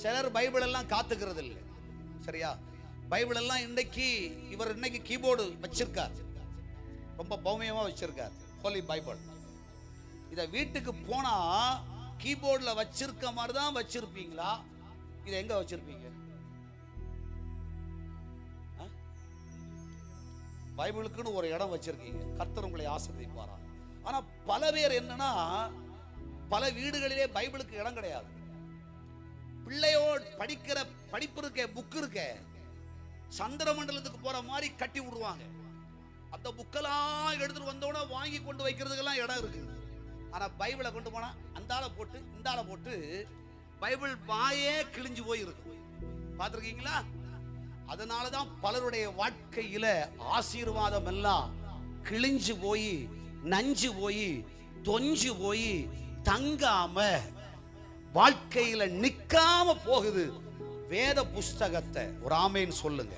சிலர் பைபிள் எல்லாம் காத்துக்கிறது இல்லை. சரியா? பைபிள் எல்லாம் இவர் இன்னைக்கு கீபோர்டு வச்சிருக்கார், ரொம்ப பௌமியமா வச்சிருக்கார் ஹோலி பைபிள். இத வீட்டுக்கு போனா கீபோர்ட்ல வச்சிருக்க மாதிரி தான் வச்சிருப்பீங்களா? இத எங்க வச்சிருப்பீங்க? பைபிளுக்குன்னு ஒரு இடம் வச்சிருக்கீங்க. கர்த்தர் உங்களை ஆசீர்வதிப்பாரா. ஆனா பல பேர் என்னன்னா, பல வீடுகளிலே பைபிளுக்கு இடம் கிடையாது. பிள்ளையோடு படிக்கிற படிப்பு இருக்க, புக் இருக்க, சந்திர மண்டலத்துக்கு போற மாதிரி கட்டி விடுவாங்க. அந்த புக்கெல்லாம் எடுத்துட்டு வந்தோட வாங்கி கொண்டு வைக்கிறதுக்கெல்லாம் இடம் இருக்கு. ஆனா பைபிளை கொண்டு போனா அந்தால போட்டு இந்தால போட்டு பைபிள் பாயே கிழிஞ்சு போயிருக்கு. பார்த்திருக்கீங்களா? அதனாலதான் பலருடைய வாழ்க்கையில ஆசீர்வாதம் எல்லாம் கிழிஞ்சு போய், நஞ்சு போய், தொஞ்சு போய், தங்காம வாழ்க்கையில நிக்காம போகுது. வேத புஸ்தகத்தை ஒரு ஆமேன் சொல்லுங்க.